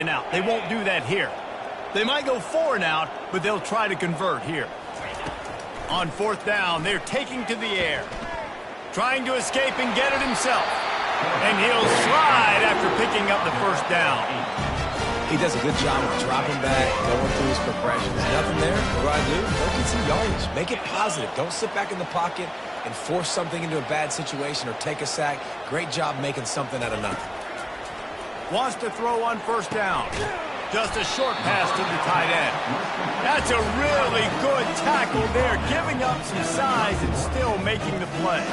and out. They won't do that here. They might go 4 and out, but they'll try to convert here. On 4th down, they're taking to the air. Trying to escape and get it himself. And he'll slide after picking up the 1st down. He does a good job of dropping back, going through his progressions. Nothing there. What do I do? Go get some yardage. Make it positive. Don't sit back in the pocket and force something into a bad situation or take a sack. Great job making something out of nothing. Wants to throw on 1st down. Just a short pass to the tight end. That's a really good tackle there, giving up some size and still making the play.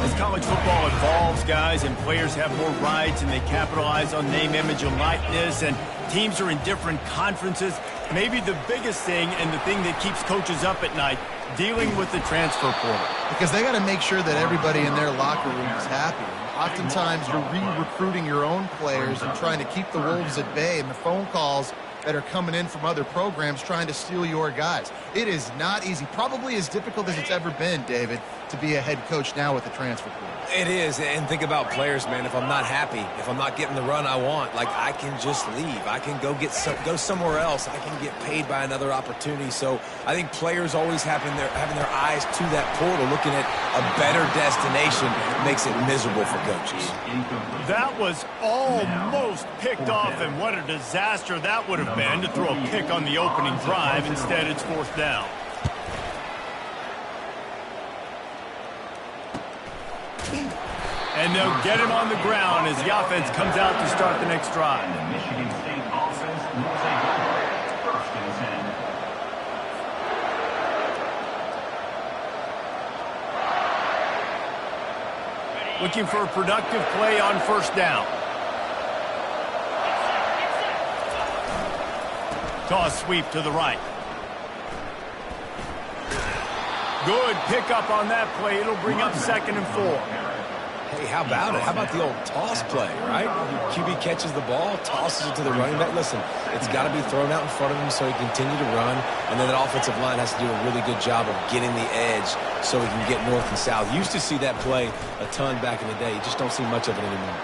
As college football evolves, guys, and players have more rights and they capitalize on name, image, and likeness, and teams are in different conferences, maybe the biggest thing and the thing that keeps coaches up at night, dealing with the transfer portal. Because they got to make sure that everybody in their locker room is happy. Oftentimes, you're re-recruiting your own players and trying to keep the Wolves at bay, and the phone calls that are coming in from other programs trying to steal your guys. It is not easy. Probably as difficult as it's ever been, David, to be a head coach now with the transfer portal. It is, and think about players, man. If I'm not happy, if I'm not getting the run I want, like, I can just leave. I can go somewhere else. I can get paid by another opportunity. So I think players always having their eyes to that portal, looking at a better destination, makes it miserable for coaches. That was almost picked off, and what a disaster that would have been to throw a pick on the opening drive. Instead, it's 4th down. And they'll get him on the ground as the offense comes out to start the next drive. The Michigan State offense will take over 1st and 10. Looking for a productive play on 1st down. Toss sweep to the right. Good pickup on that play. It'll bring up 2nd and 4. Hey, how about it? How about the old toss play, right? QB catches the ball, tosses it to the running back. Listen, it's got to be thrown out in front of him so he can continue to run, and then that offensive line has to do a really good job of getting the edge so he can get north and south. Used to see that play a ton back in the day. You just don't see much of it anymore.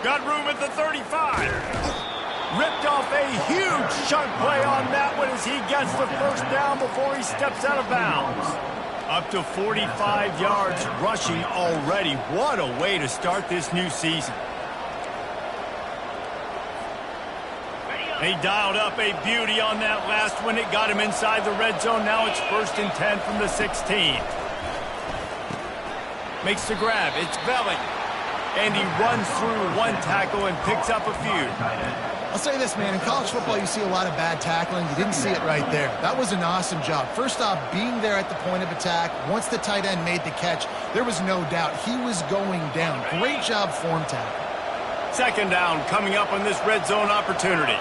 Got room at the 35. Ripped off a huge chunk play on that one as he gets the 1st down before he steps out of bounds. Up to 45 yards rushing already. What a way to start this new season. They dialed up a beauty on that last one. It got him inside the red zone. Now it's 1st and 10 from the 16. Makes the grab. It's Belling. And he runs through one tackle and picks up a few. I'll say this, man. In college football, you see a lot of bad tackling. You didn't see it right there. That was an awesome job. First off, being there at the point of attack. Once the tight end made the catch, there was no doubt he was going down. Great job form tackle. 2nd down coming up on this red zone opportunity.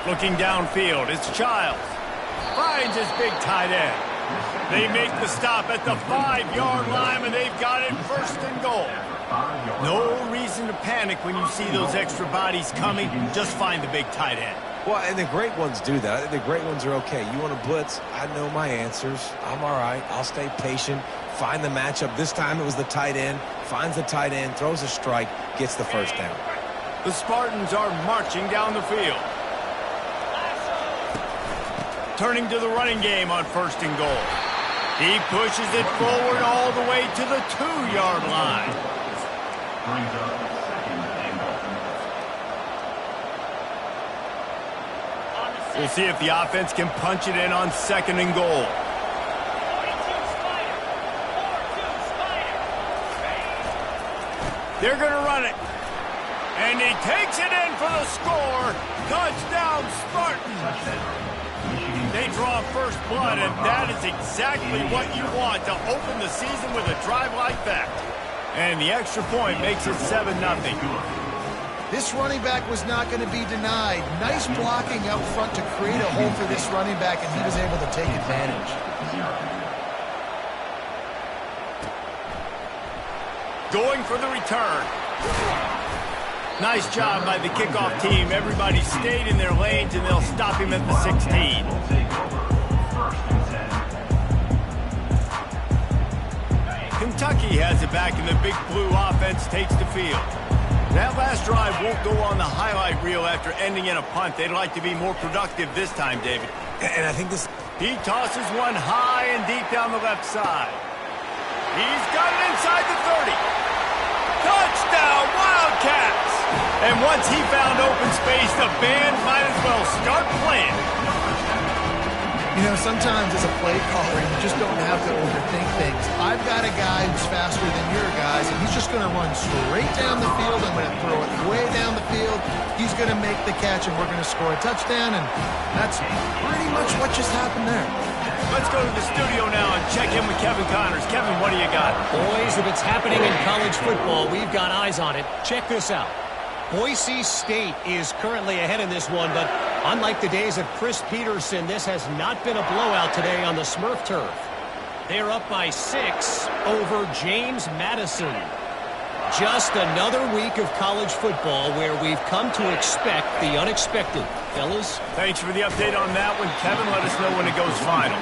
Looking downfield, it's Childs. Finds his big tight end. They make the stop at the 5-yard line, and they've got it 1st and goal. No reason to panic when you see those extra bodies coming. Just find the big tight end. Well, and the great ones do that. I think the great ones are okay. You want to blitz? I know my answers. I'm all right. I'll stay patient. Find the matchup. This time it was the tight end. Finds the tight end, throws a strike, gets the 1st down. The Spartans are marching down the field. Turning to the running game on 1st and goal. He pushes it forward all the way to the 2-yard line. Brings up 2nd and goal. We'll see if the offense can punch it in on 2nd and goal. They're going to run it. And he takes it in for the score. Touchdown, Spartans. They draw first blood, and that is exactly what you want to open the season with a drive like that. And the extra point makes it 7-0. This running back was not going to be denied. Nice blocking up front to create a hole for this running back, and he was able to take advantage. Going for the return. Nice job by the kickoff team. Everybody stayed in their lanes, and they'll stop him at the 16. Kentucky has it back, and the Big Blue offense takes the field. That last drive won't go on the highlight reel after ending in a punt. They'd like to be more productive this time, David. And I think this... He tosses one high and deep down the left side. He's got it inside the 30. Touchdown, Wildcats! And once he found open space, the band might as well start playing. You know, sometimes as a play caller, you just don't have to overthink things. I've got a guy who's faster than your guys, and he's just going to run straight down the field. I'm going to throw it way down the field. He's going to make the catch, and we're going to score a touchdown, and that's pretty much what just happened there. Let's go to the studio now and check in with Kevin Connors. Kevin, what do you got? Boys, if it's happening in college football, we've got eyes on it. Check this out. Boise State is currently ahead in this one, but unlike the days of Chris Peterson, this has not been a blowout today on the Smurf turf. They're up by 6 over James Madison. Just another week of college football where we've come to expect the unexpected. Fellas? Thanks for the update on that one, Kevin. Let us know when it goes final.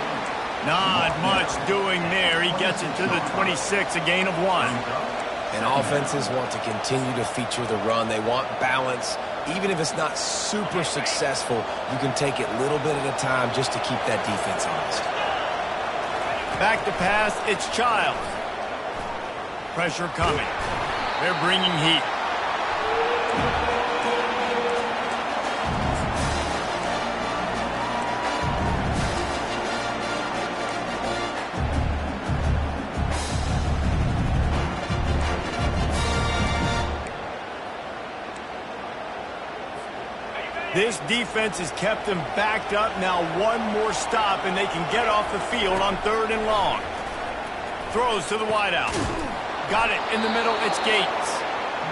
Not much doing there. He gets it to the 26, a gain of 1. And offenses want to continue to feature the run. They want balance. Even if it's not super successful, you can take it little bit at a time just to keep that defense honest. Back to pass, it's Childs. Pressure coming. They're bringing heat. This defense has kept them backed up. Now one more stop, and they can get off the field on 3rd and long. Throws to the wideout. Got it in the middle. It's Gates.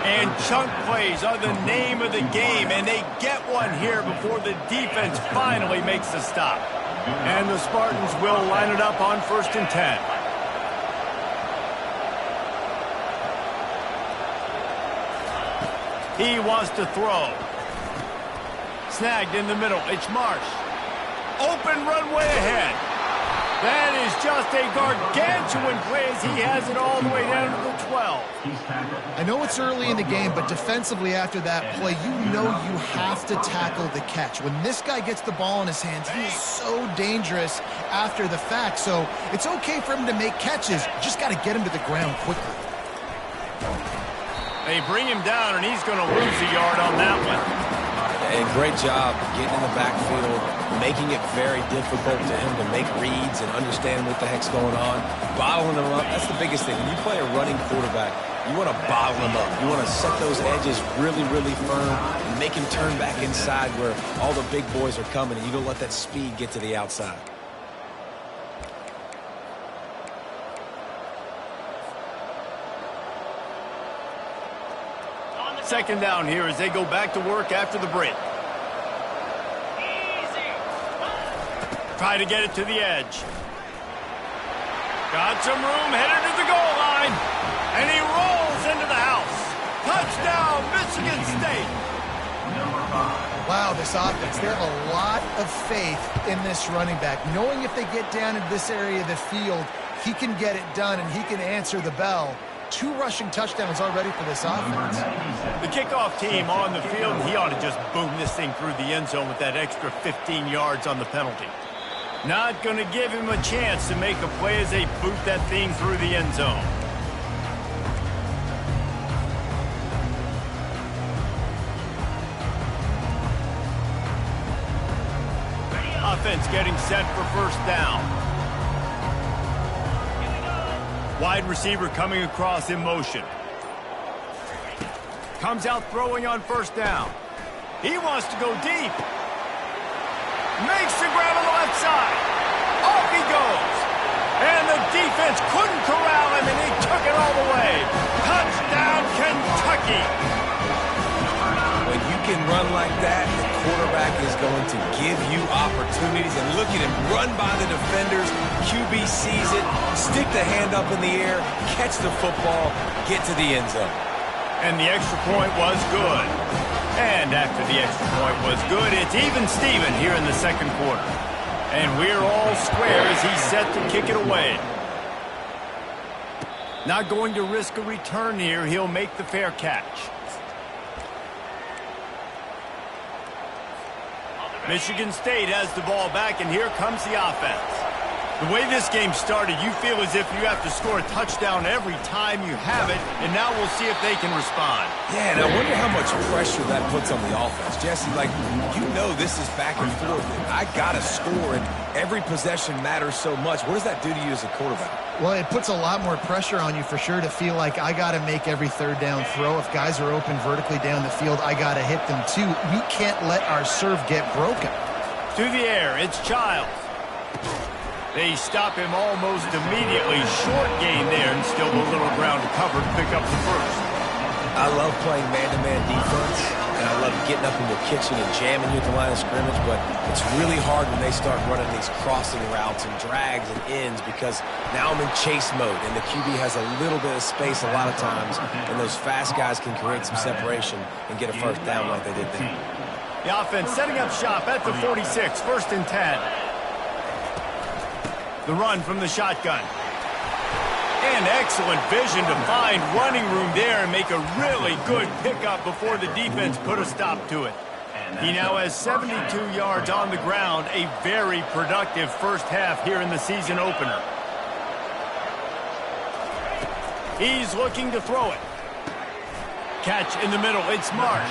And chunk plays are the name of the game, and they get one here before the defense finally makes the stop. And the Spartans will line it up on 1st and 10. He wants to throw. Snagged in the middle. It's Marsh. Open runway ahead. That is just a gargantuan play as he has it all the way down to the 12. I know it's early in the game, but defensively after that play, you know you have to tackle the catch. When this guy gets the ball in his hands, he is so dangerous after the fact. So it's okay for him to make catches. You just got to get him to the ground quickly. They bring him down, and he's going to lose a yard on that one. And great job getting in the backfield, making it very difficult to him to make reads and understand what the heck's going on. Bottling them up, that's the biggest thing. When you play a running quarterback, you want to bottle him up. You want to set those edges really, really firm and make him turn back inside where all the big boys are coming, and you don't let that speed get to the outside. Second down here as they go back to work after the break. Try to get it to the edge. Got some room, headed to the goal line. And he rolls into the house. Touchdown, Michigan State. Wow, this offense, they have a lot of faith in this running back. Knowing if they get down into this area of the field, he can get it done and he can answer the bell. 2 rushing touchdowns already for this offense. The kickoff team on the field, and he ought to just boom this thing through the end zone with that extra 15 yards on the penalty. Not going to give him a chance to make a play as they boot that thing through the end zone. Offense getting set for 1st down. Wide receiver coming across in motion. Comes out throwing on 1st down. He wants to go deep. Makes the grab on the left side. Off he goes. And the defense couldn't corral him, and he took it all the way. Touchdown, Kentucky. When you can run like that, the quarterback is going to give you opportunities. And look at him run by the defenders. QB sees it, stick the hand up in the air, catch the football, get to the end zone. And the extra point was good. And after the extra point was good, it's even Steven here in the 2nd quarter. And we're all square as he's set to kick it away. Not going to risk a return here. He'll make the fair catch. Michigan State has the ball back, and here comes the offense. The way this game started, you feel as if you have to score a touchdown every time you have it, and now we'll see if they can respond. Yeah, and I wonder how much pressure that puts on the offense. Jesse, like, you know this is back and forth. I got to score, and every possession matters so much. What does that do to you as a quarterback? Well, it puts a lot more pressure on you for sure to feel like I got to make every third down throw. If guys are open vertically down the field, I got to hit them too. We can't let our serve get broken. To the air, it's Childs. They stop him almost immediately. Short gain there, and still a little ground to cover to pick up the first. I love playing man-to-man defense, and I love getting up in the kitchen and jamming you at the line of scrimmage, but it's really hard when they start running these crossing routes and drags and ends because now I'm in chase mode, and the QB has a little bit of space a lot of times, and those fast guys can create some separation and get a first down like they did there. The offense setting up shop at the 46, 1st and 10. The run from the shotgun. And excellent vision to find running room there and make a really good pickup before the defense put a stop to it. He now has 72 yards on the ground, a very productive first half here in the season opener. He's looking to throw it. Catch in the middle, it's Marsh.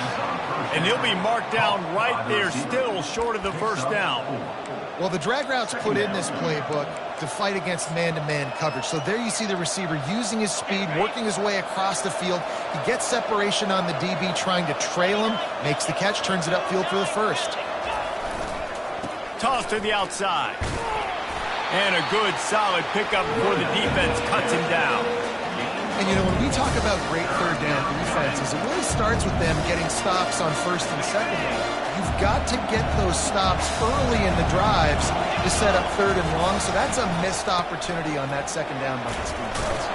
And he'll be marked down right there, still short of the first down. Well, the drag routes put in this playbook to fight against man-to-man coverage. So there you see the receiver using his speed, working his way across the field. He gets separation on the DB, trying to trail him, makes the catch, turns it upfield for the first. Toss to the outside. And a good, solid pickup before the defense cuts him down. And, you know, when we talk about great third down defenses, it really starts with them getting stops on 1st and 2nd down. You've got to get those stops early in the drives to set up 3rd and long, so that's a missed opportunity on that 2nd down by this defense.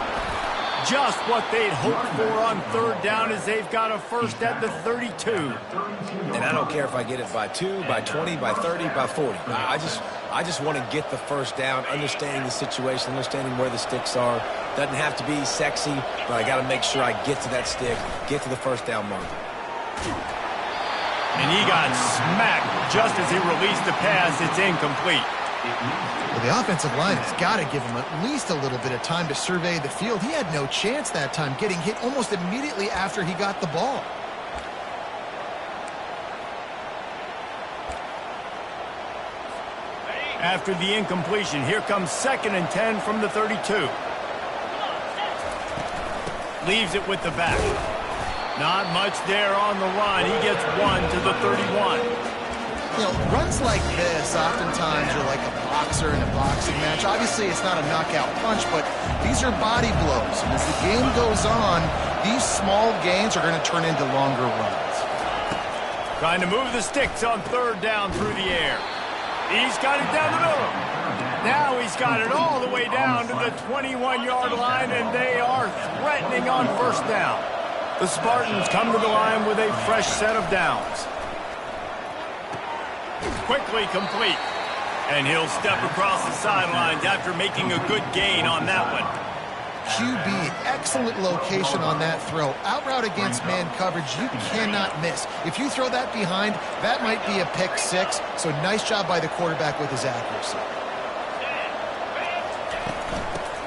Just what they'd hoped for on 3rd down as they've got a first at the 32. And I don't care if I get it by 2, by 20, by 30, by 40. I just want to get the first down, understanding the situation, understanding where the sticks are. Doesn't have to be sexy, but I got to make sure I get to that stick, get to the first down mark. And he got smacked just as he released the pass. It's incomplete. Well, the offensive line has got to give him at least a little bit of time to survey the field. He had no chance that time, getting hit almost immediately after he got the ball. After the incompletion, here comes 2nd and 10 from the 32. Leaves it with the back. Not much there on the run. He gets 1 to the 31. You know, runs like this oftentimes are like a boxer in a boxing match. Obviously, it's not a knockout punch, but these are body blows. And as the game goes on, these small gains are going to turn into longer runs. Trying to move the sticks on 3rd down through the air. He's got it down the middle. Now he's got it all the way down to the 21-yard line, and they are threatening on 1st down. The Spartans come to the line with a fresh set of downs. Quickly complete. And he'll step across the sidelines after making a good gain on that one. QB, excellent location on that throw. Out route against man coverage, you cannot miss. If you throw that behind, that might be a pick 6. So nice job by the quarterback with his accuracy.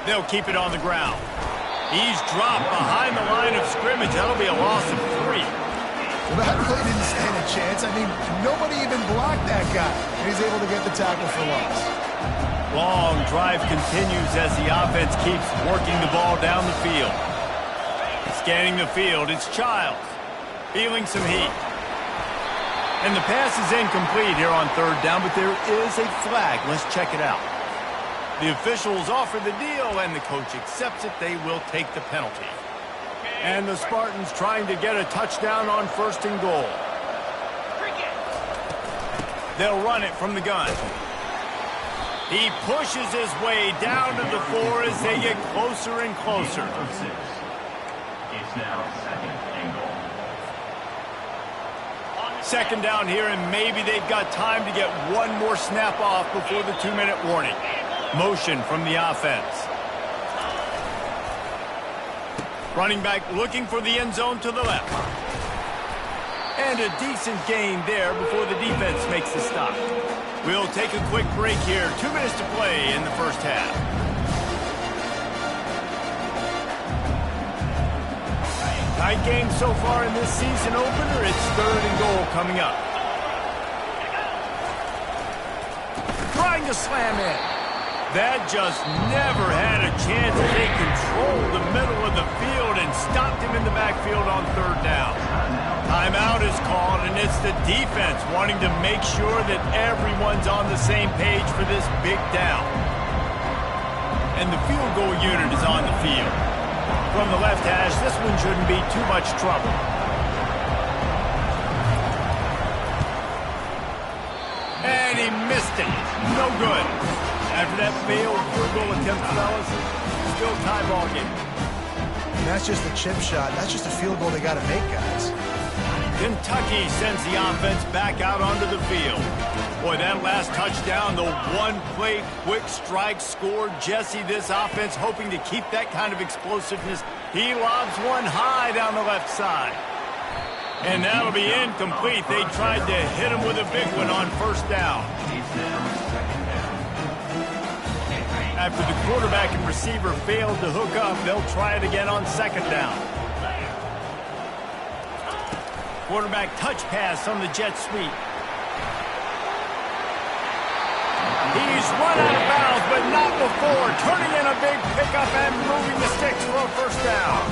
They'll keep it on the ground. He's dropped behind the line of scrimmage. That'll be a loss of 3. Well, that play didn't stand a chance. I mean, nobody even blocked that guy. And he's able to get the tackle for loss. Long drive continues as the offense keeps working the ball down the field. Scanning the field, it's Childs. Feeling some heat. And the pass is incomplete here on 3rd down, but there is a flag. Let's check it out. The officials offer the deal, and the coach accepts it. They will take the penalty. And the Spartans trying to get a touchdown on 1st and goal. They'll run it from the gun. He pushes his way down to the 4 as they get closer and closer. It's now 2nd and goal. 2nd down here, and maybe they've got time to get one more snap off before the 2-minute warning. Motion from the offense. Running back looking for the end zone to the left. And a decent gain there before the defense makes the stop. We'll take a quick break here. 2 minutes to play in the first half. Tight game so far in this season opener. It's 3rd and goal coming up. Trying to slam in. That just never had a chance as they controlled the middle of the field and stopped him in the backfield on 3rd down. Timeout is called, and it's the defense wanting to make sure that everyone's on the same page for this big down. And the field goal unit is on the field. From the left hash, this one shouldn't be too much trouble. And he missed it. No good. After that failed field goal attempt, fellas, still tie ball game. And that's just a chip shot. That's just a field goal they got to make, guys. Kentucky sends the offense back out onto the field. Boy, that last touchdown, the one-play quick strike scored. Jesse, this offense hoping to keep that kind of explosiveness. He lobs one high down the left side. And that'll be incomplete. They tried to hit him with a big one on 1st down. After the quarterback and receiver failed to hook up, they'll try it again on 2nd down. Quarterback touch pass on the jet sweep. He's run out of bounds, but not before. Turning in a big pickup and moving the sticks for a 1st down.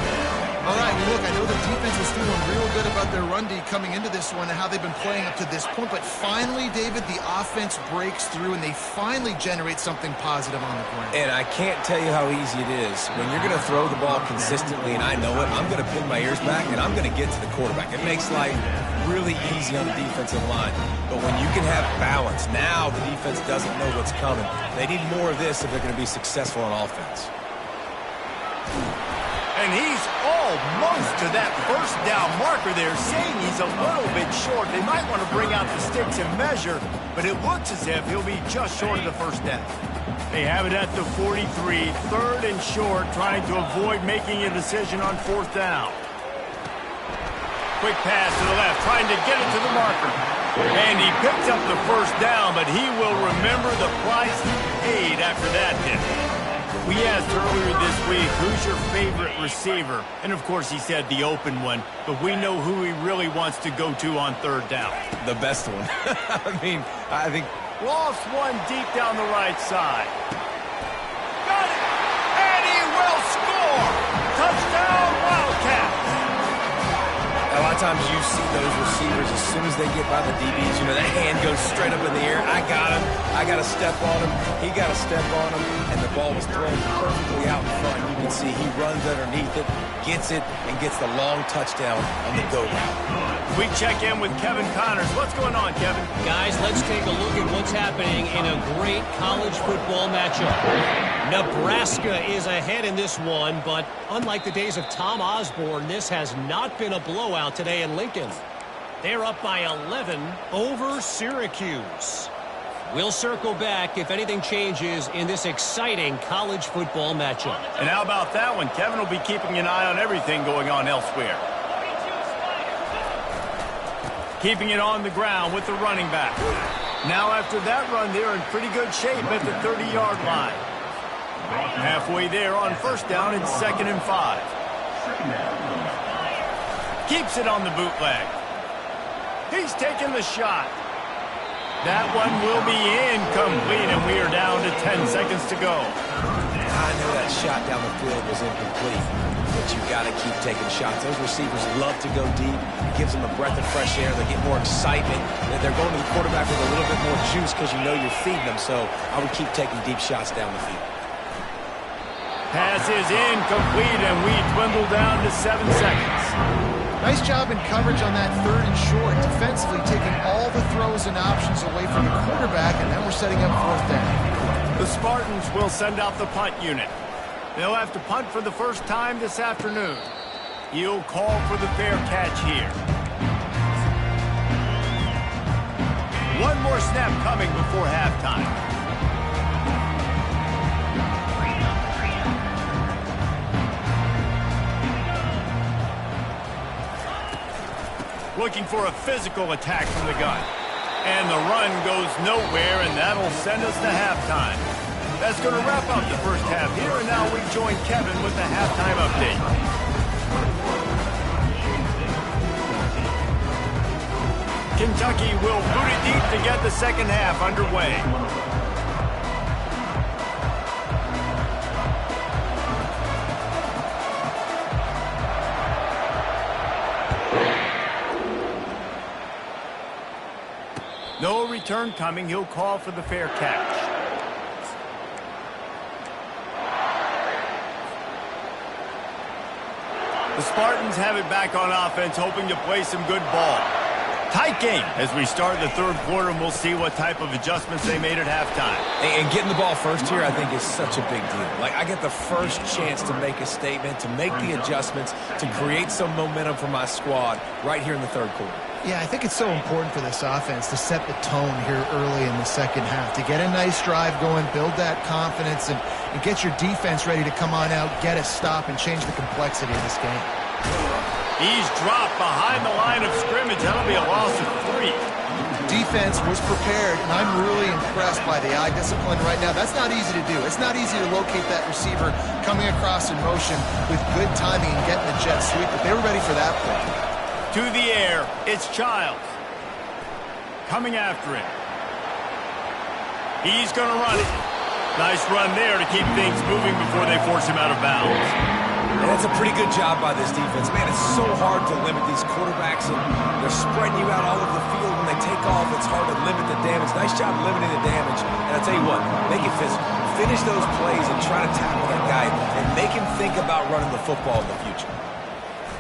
All right, look, I know the defense was feeling real good about their run D coming into this one and how they've been playing up to this point, but finally, David, the offense breaks through and they finally generate something positive on the ground. And I can't tell you how easy it is. When you're going to throw the ball consistently, and I know it, I'm going to pin my ears back and I'm going to get to the quarterback. It makes life really easy on the defensive line. But when you can have balance, now the defense doesn't know what's coming. They need more of this if they're going to be successful on offense. And he's almost to that 1st down marker there, saying he's a little bit short. They might want to bring out the sticks and measure, but it looks as if he'll be just short of the 1st down. They have it at the 43, 3rd and short, trying to avoid making a decision on 4th down. Quick pass to the left, trying to get it to the marker. And he picks up the 1st down, but he will remember the price he paid after that hit. We asked earlier this week, who's your favorite receiver? And, of course, he said the open one, but we know who he really wants to go to on 3rd down. The best one. I think... Lost one deep down the right side. Got it! And he will score! Touchdown, Wildcats! A lot of times you see those receivers, as soon as they get by the DBs, you know, that hand goes straight up in the air. I got him. I got to step on him. He got to step on him. And the ball was thrown perfectly out in front. You can see he runs underneath it, gets it, and gets the long touchdown on the go route. We check in with Kevin Connors. What's going on, Kevin? Guys, let's take a look at what's happening in a great college football matchup. Nebraska is ahead in this one, but unlike the days of Tom Osborne, this has not been a blowout today in Lincoln. They're up by 11 over Syracuse. We'll circle back if anything changes in this exciting college football matchup. And how about that one? Kevin will be keeping an eye on everything going on elsewhere. Keeping it on the ground with the running back. Now after that run, they're in pretty good shape at the 30-yard line. Halfway there on 1st down and 2nd and 5. Keeps it on the bootleg. He's taking the shot. That one will be incomplete, and we are down to 10 seconds to go. I know that shot down the field was incomplete, but you got to keep taking shots. Those receivers love to go deep. It gives them a breath of fresh air. They get more excitement. They're going to the quarterback with a little bit more juice because you know you're feeding them, so I would keep taking deep shots down the field. Pass is incomplete, and we dwindle down to 7 seconds. Nice job in coverage on that 3rd and short, defensively taking all the throws and options away from the quarterback, and then we're setting up 4th down. The Spartans will send out the punt unit. They'll have to punt for the first time this afternoon. He'll call for the fair catch here. One more snap coming before halftime. Looking for a physical attack from the gun. And the run goes nowhere, and that'll send us to halftime. That's going to wrap up the first half here, and now we join Kevin with the halftime update. Kentucky will boot it deep to get the second half underway. No return coming. He'll call for the fair catch. The Spartans have it back on offense, hoping to play some good ball. Tight game as we start the third quarter, and we'll see what type of adjustments they made at halftime. And getting the ball first here, I think, is such a big deal. Like, I get the first chance to make a statement, to make the adjustments, to create some momentum for my squad right here in the third quarter. Yeah, I think it's so important for this offense to set the tone here early in the second half, to get a nice drive going, build that confidence, and get your defense ready to come on out, get a stop, and change the complexity of this game. He's dropped behind the line of scrimmage. That'll be a loss of 3. Defense was prepared, and I'm really impressed by the eye discipline right now. That's not easy to do. It's not easy to locate that receiver coming across in motion with good timing and getting the jet sweep, but they were ready for that play. To the air, it's Childs. Coming after him. He's going to run it. Nice run there to keep things moving before they force him out of bounds. And that's a pretty good job by this defense. Man, it's so hard to limit these quarterbacks, and they're spreading you out all over the field. When they take off, it's hard to limit the damage. Nice job limiting the damage. And I'll tell you what, make it physical. Finish those plays and try to tackle that guy and make him think about running the football in the future.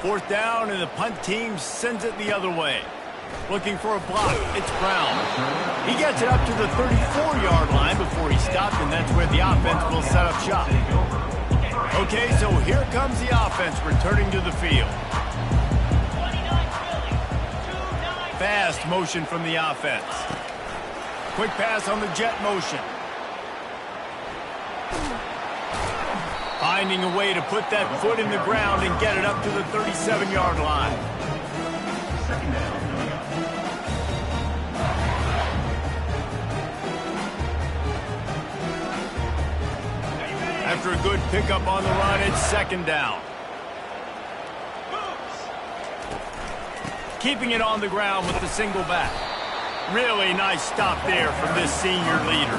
Fourth down, and the punt team sends it the other way. Looking for a block. It's Brown. He gets it up to the 34-yard line before he stopped, and that's where the offense will set up shop. Okay, so here comes the offense returning to the field. Fast motion from the offense. Quick pass on the jet motion. Finding a way to put that foot in the ground and get it up to the 37-yard line. After a good pickup on the run, it's second down. Keeping it on the ground with the single back. Really nice stop there from this senior leader.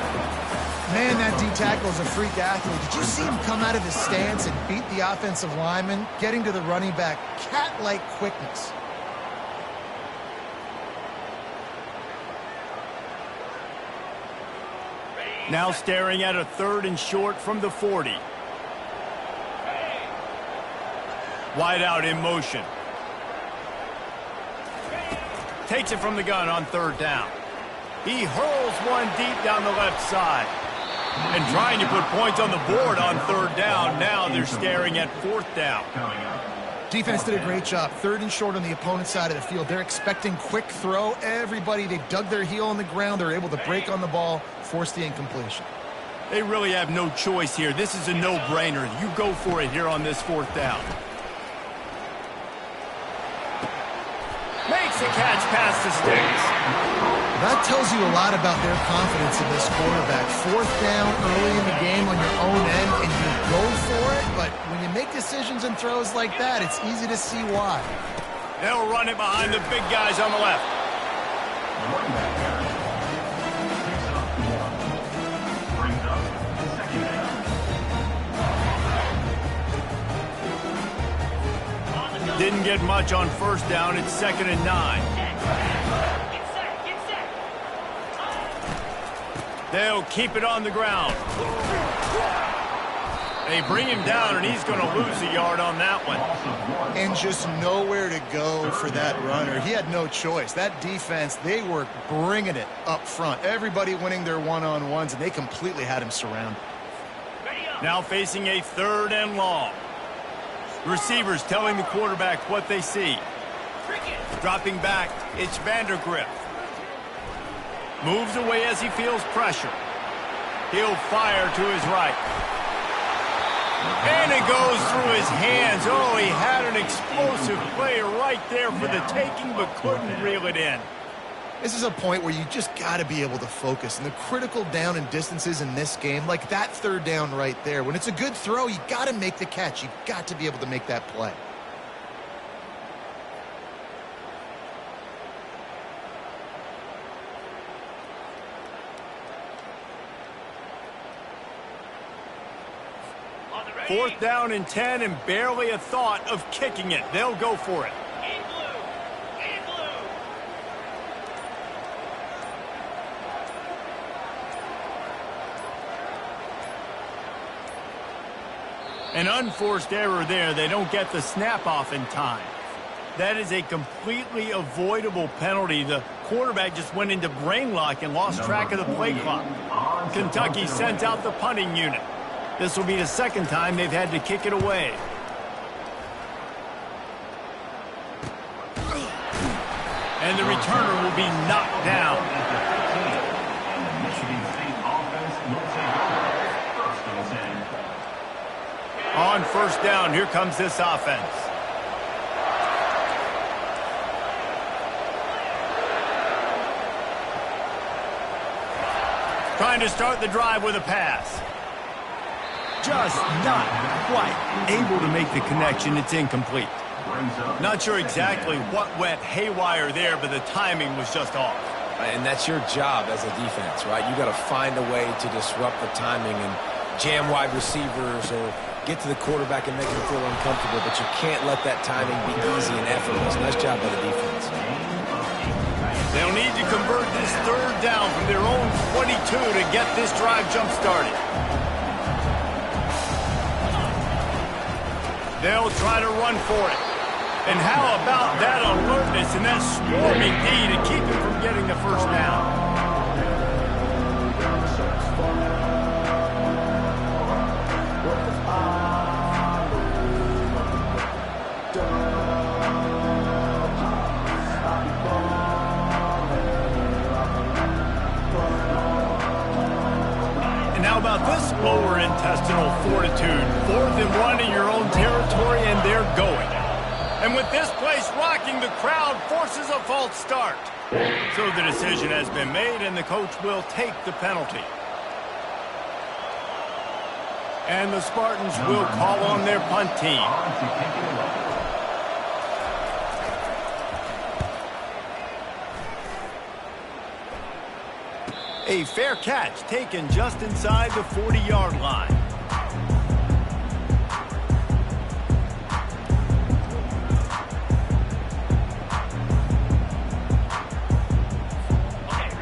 Man, that D-tackle is a freak athlete. Did you see him come out of his stance and beat the offensive lineman, getting to the running back? Cat-like quickness. Now staring at a 3rd and short from the 40. Wide out in motion. Takes it from the gun on 3rd down. He hurls one deep down the left side. And trying to put points on the board on 3rd down. Now they're staring at 4th down. Defense did a great job. 3rd and short on the opponent's side of the field. They're expecting quick throw. Everybody, they dug their heel on the ground. They're able to break on the ball, force the incompletion. They really have no choice here. This is a no-brainer. You go for it here on this 4th down. Makes a catch past the sticks. That tells you a lot about their confidence in this quarterback. 4th down early in the game on your own end, and you go for it, but when you make decisions and throws like that, it's easy to see why. They'll run it behind the big guys on the left. Didn't get much on 1st down. It's 2nd and 9. They'll keep it on the ground. They bring him down, and he's going to lose a yard on that one. And just nowhere to go for that runner. He had no choice. That defense, they were bringing it up front. Everybody winning their one-on-ones, and they completely had him surrounded. Now facing a 3rd and long. Receivers telling the quarterback what they see. Dropping back, it's Vandergrift. Moves away as he feels pressure. He'll fire to his right. And it goes through his hands. Oh, he had an explosive play right there for the taking, but couldn't reel it in. This is a point where you just got to be able to focus. And the critical down and distances in this game, like that third down right there, when it's a good throw, you got to make the catch. You got to be able to make that play. Fourth down and 10 and barely a thought of kicking it. They'll go for it. An unforced error there. They don't get the snap off in time. That is a completely avoidable penalty. The quarterback just went into brain lock and lost track of the play clock. Kentucky sends out the punting unit. This will be the second time they've had to kick it away. And the returner will be knocked down. On first down, here comes this offense. Trying to start the drive with a pass. Just not quite able to make the connection. It's incomplete. Not sure exactly what went haywire there, but the timing was just off. And that's your job as a defense, right? You got to find a way to disrupt the timing and jam wide receivers or get to the quarterback and make him feel uncomfortable, but you can't let that timing be easy and effortless. Nice job by the defense. They'll need to convert this third down from their own 22 to get this drive jump-started. They'll try to run for it. And how about that alertness and that swarming D to keep him from getting the first down? How about this lower intestinal fortitude? 4th and 1 in your own territory, and they're going. And with this place rocking, the crowd forces a false start. So the decision has been made, and the coach will take the penalty. And the Spartans will call on their punt team. A fair catch taken just inside the 40-yard line.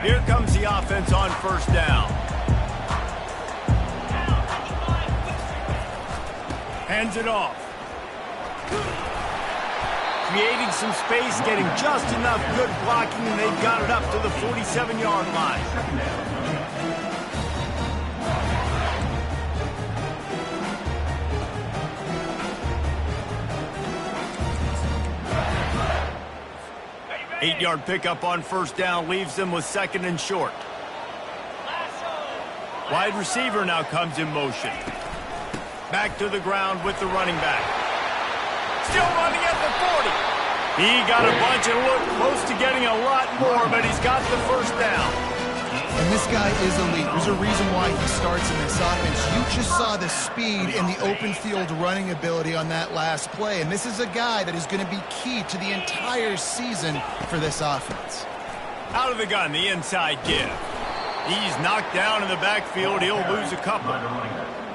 Here comes the offense on first down. Hands it off. Creating some space, getting just enough good blocking, and they've got it up to the 47-yard line. 8-yard pickup on first down leaves them with 2nd and short. Wide receiver now comes in motion. Back to the ground with the running back. Still running at the 40. He got a bunch and looked close to getting a lot more, but he's got the first down. And this guy is elite. There's a reason why he starts in this offense. You just saw the speed and the open field running ability on that last play. And this is a guy that is going to be key to the entire season for this offense. Out of the gun, the inside give. He's knocked down in the backfield. He'll lose a couple.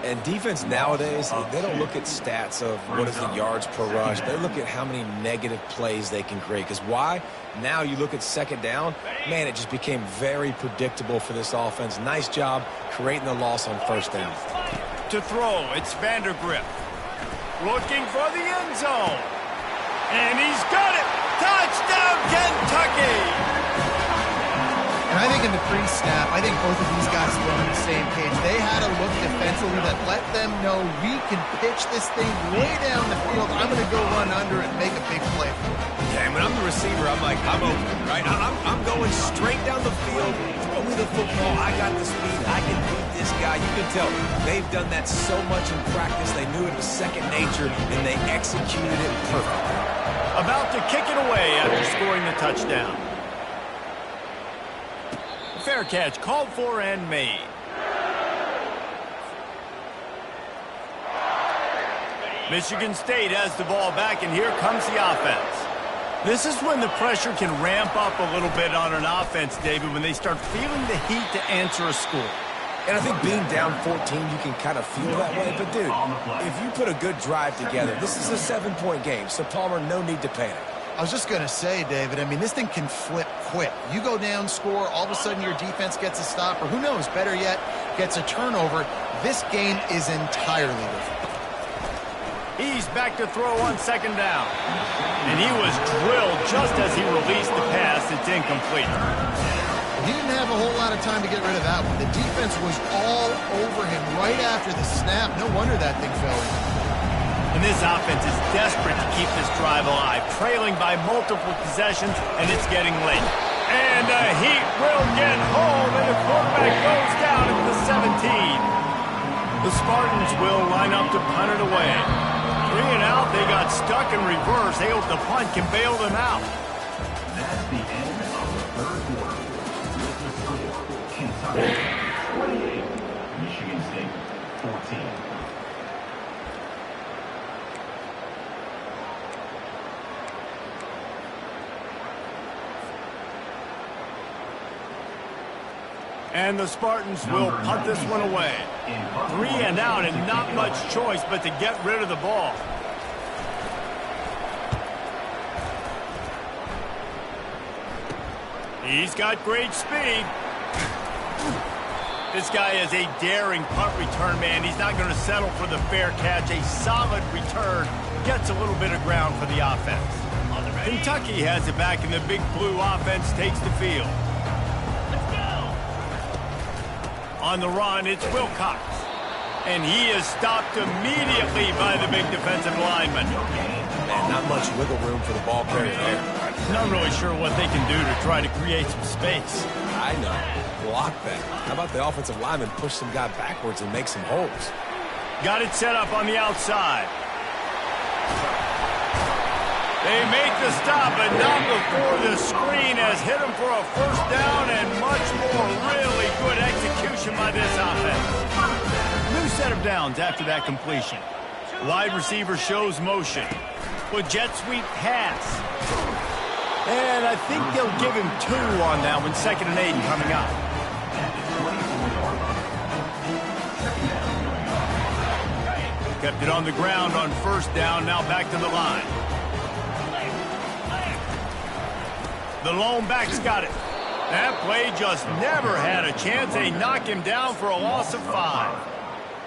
And defense nowadays, they don't look at stats of what is the yards per rush. They look at how many negative plays they can create. Because why? Now you look at second down, man, it just became very predictable for this offense. Nice job creating the loss on first down. To throw, it's Vandergrift. Looking for the end zone. And he's got it. Touchdown, Kentucky! And I I think in the pre-snap, I think both of these guys were on the same page. They had a look defensively that let them know we can pitch this thing way down the field. I'm going to go run under and make a big play for it. Yeah, and when I'm the receiver, I'm like, I'm open, right? I'm going straight down the field. Throw me the football. I got the speed. I can beat this guy. You can tell they've done that so much in practice. They knew it was second nature, and they executed it perfectly. About to kick it away after scoring the touchdown. Fair catch called for and made. Michigan State has the ball back, and here comes the offense. This is when the pressure can ramp up a little bit on an offense, David, when they start feeling the heat to answer a score. And I think being down 14, you can kind of feel that way. But, dude, if you put a good drive together, this is a 7-point game. So, Palmer, no need to panic. I was just going to say, David, I mean, this thing can flip quick. You go down, score, all of a sudden your defense gets a stop, or who knows, better yet, gets a turnover. This game is entirely different. He's back to throw on second down. And he was drilled just as he released the pass. It's incomplete. He didn't have a whole lot of time to get rid of that one. The defense was all over him right after the snap. No wonder that thing fell in. And this offense is desperate to keep this drive alive, trailing by multiple possessions, and it's getting late. And the Heat will get home, and the quarterback goes down at the 17. The Spartans will line up to punt it away. 3 and out, they got stuck in reverse. They hope the punt can bail them out. That's the end of the third quarter. With the score, Kentucky 28, Michigan State 14. And the Spartans will punt this one away. 3 and out, and not much choice but to get rid of the ball. He's got great speed. This guy is a daring punt return man. He's not going to settle for the fair catch. A solid return. Gets a little bit of ground for the offense. Kentucky has it back, and the big blue offense takes the field. On the run, it's Wilcox. And he is stopped immediately by the big defensive lineman. Man, not much wiggle room for the ball carrier there. Not really sure what they can do to try to create some space. I know. Block that. How about the offensive lineman push some guy backwards and make some holes? Got it set up on the outside. They make the stop, but not before the screen has hit him for a first down, and much more really good execution by this offense. New set of downs after that completion. Wide receiver shows motion. With jet sweep pass. And I think they'll give him 2 on that one. 2nd and 8 coming up. Kept it on the ground on first down. Now back to the line. The lone back's got it. That play just never had a chance. They knock him down for a loss of 5.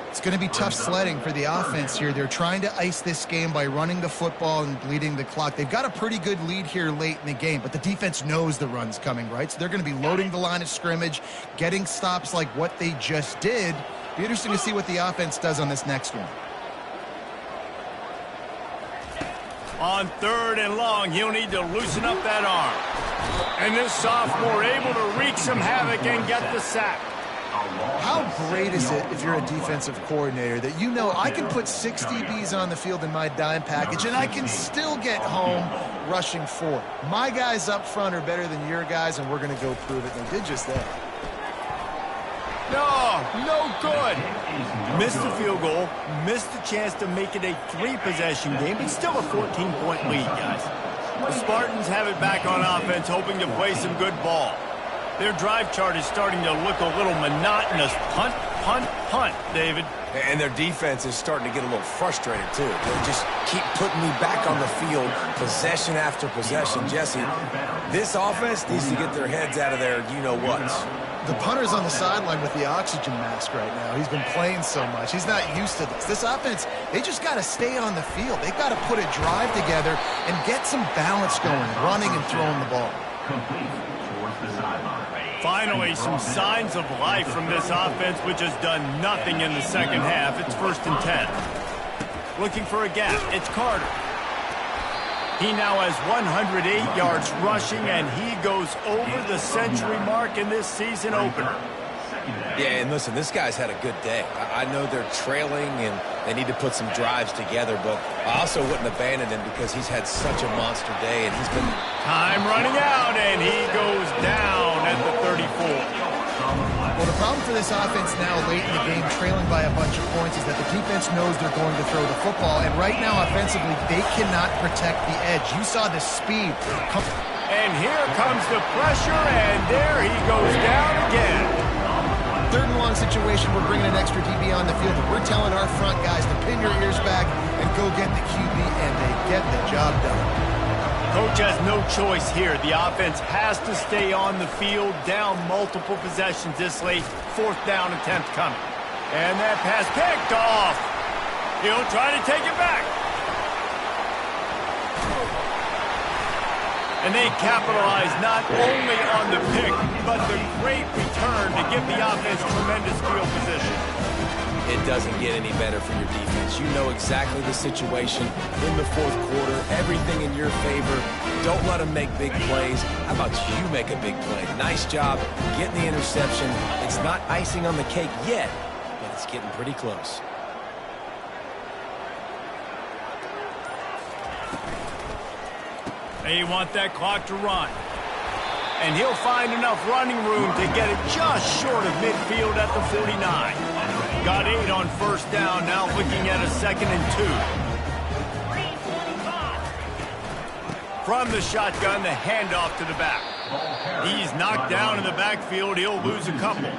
It's going to be tough sledding for the offense here. They're trying to ice this game by running the football and bleeding the clock. They've got a pretty good lead here late in the game, but the defense knows the run's coming, right? So they're going to be loading the line of scrimmage, getting stops like what they just did. Be interesting to see what the offense does on this next one. On 3rd and long, he'll need to loosen up that arm. And this sophomore able to wreak some havoc and get the sack. How great is it if you're a defensive coordinator that you know I can put 6 DBs on the field in my dime package and I can still get home rushing 4. My guys up front are better than your guys, and we're going to go prove it. And they did just that. No good. Missed the field goal, missed the chance to make it a 3-possession game, but still a 14-point lead, guys. The Spartans have it back on offense, hoping to play some good ball. Their drive chart is starting to look a little monotonous. Punt, punt, punt, David. And their defense is starting to get a little frustrated, too. They just keep putting me back on the field, possession after possession. Jesse, this offense needs to get their heads out of their you-know-whats. The punter's on the sideline with the oxygen mask right now. He's been playing so much. He's not used to this. This offense, they just got to stay on the field. They've got to put a drive together and get some balance going, running and throwing the ball. Complete towards the sideline. Finally, some signs of life from this offense, which has done nothing in the second half. It's 1st and 10. Looking for a gap. It's Carter. He now has 108 yards rushing, and he goes over the century mark in this season opener. Yeah, and listen, this guy's had a good day. I know they're trailing and they need to put some drives together, but I also wouldn't abandon him because he's had such a monster day, and he's been... Time running out, and he goes down at the 34. Well, the problem for this offense now late in the game, trailing by a bunch of points, is that the defense knows they're going to throw the football, and right now, offensively, they cannot protect the edge. You saw the speed. And here comes the pressure, and there he goes down again. 3rd and long situation, we're bringing an extra DB on the field, and we're telling our front guys to pin your ears back and go get the QB, and they get the job done. Coach has no choice here. The offense has to stay on the field, down multiple possessions this late. 4th down attempt coming. And that pass picked off. He'll try to take it back. And they capitalize not only on the pick, but the great return to give the offense tremendous field position. It doesn't get any better for your defense. You know exactly the situation in the 4th quarter, everything in your favor. Don't let them make big plays. How about you make a big play? Nice job getting the interception. It's not icing on the cake yet, but it's getting pretty close. They want that clock to run. And he'll find enough running room to get it just short of midfield at the 49. Got 8 on 1st down, now looking at a 2nd and 2. From the shotgun, the handoff to the back. He's knocked down in the backfield. He'll lose a couple.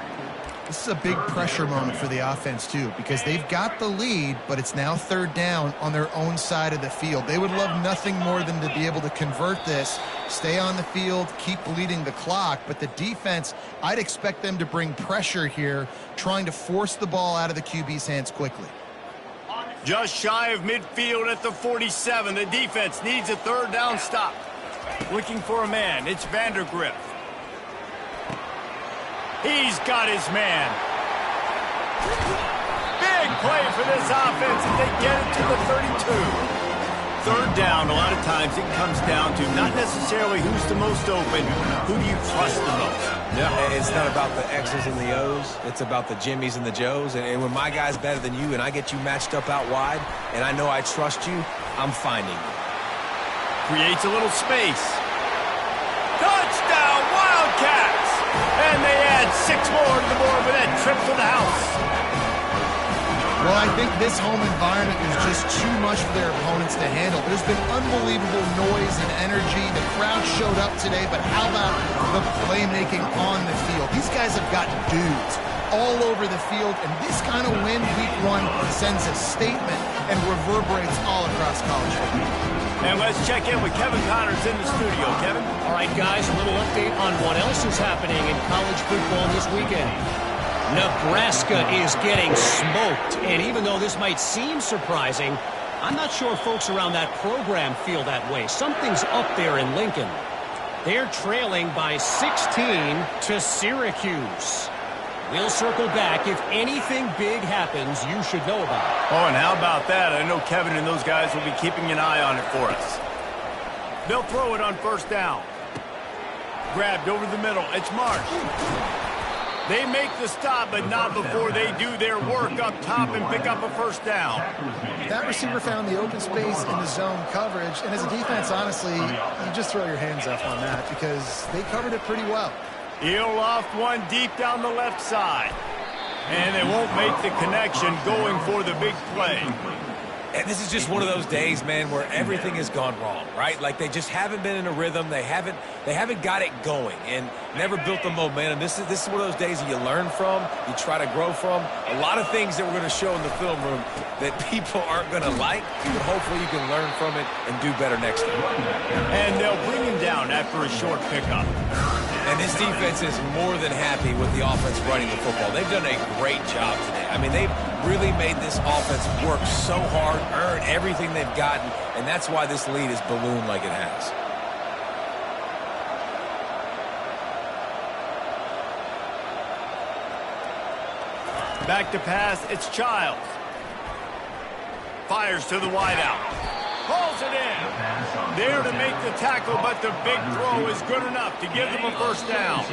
This is a big pressure moment for the offense, too, because they've got the lead, but it's now 3rd down on their own side of the field. They would love nothing more than to be able to convert this, stay on the field, keep bleeding the clock, but the defense, I'd expect them to bring pressure here, trying to force the ball out of the QB's hands quickly. Just shy of midfield at the 47. The defense needs a 3rd down stop. Looking for a man. It's Vandergriff. He's got his man. Big play for this offense as they get it to the 32. 3rd down, a lot of times it comes down to not necessarily who's the most open, who do you trust the most? No, it's not about the X's and the O's. It's about the Jimmys and the Joes. And when my guy's better than you and I get you matched up out wide and I know I trust you, I'm finding you. Creates a little space. Touchdown, Wildcats! And they add 6 more to the board with that trip to the house. Well, I think this home environment was just too much for their opponents to handle. There's been unbelievable noise and energy. The crowd showed up today, but how about the playmaking on the field? These guys have got dudes all over the field, and this kind of win week 1 sends a statement and reverberates all across college football. And let's check in with Kevin Connors in the studio. Kevin? All right, guys, a little update on what else is happening in college football this weekend. Nebraska is getting smoked, and even though this might seem surprising, I'm not sure folks around that program feel that way. Something's up there in Lincoln. They're trailing by 16 to Syracuse. We'll circle back. If anything big happens, you should know about it. Oh, and how about that? I know Kevin and those guys will be keeping an eye on it for us. They'll throw it on 1st down. Grabbed over the middle. It's Marsh. They make the stop, but not before they do their work up top and pick up a 1st down. That receiver found the open space in the zone coverage, and as a defense, honestly, you just throw your hands up on that because they covered it pretty well. He'll loft one deep down the left side. And they won't make the connection going for the big play. And this is just one of those days, man, where everything has gone wrong, right? Like they just haven't been in a rhythm. They haven't got it going and never built the momentum. This is one of those days that you learn from, you try to grow from. A lot of things that we're going to show in the film room that people aren't going to like, but hopefully you can learn from it and do better next time. And they'll bring him down after a short pickup. And this defense is more than happy with the offense running the football. They've done a great job today. I mean, they've really made this offense work so hard, earn everything they've gotten, and that's why this lead is ballooned like it has. Back to pass, it's Childs. Fires to the wideout. Pulls it in. There to make the tackle, but the big throw is good enough to give them a first down.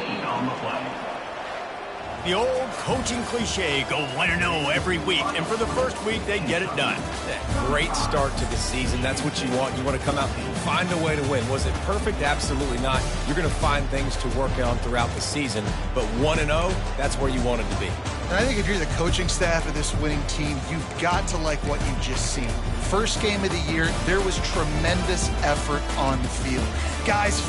The old coaching cliche, go 1-0 every week, and for the first week, they get it done. Great start to the season. That's what you want. You want to come out and find a way to win. Was it perfect? Absolutely not. You're going to find things to work on throughout the season, but 1-0, that's where you want it to be. And I think if you're the coaching staff of this winning team, you've got to like what you've just seen. First game of the year, there was tremendous effort on the field. Guys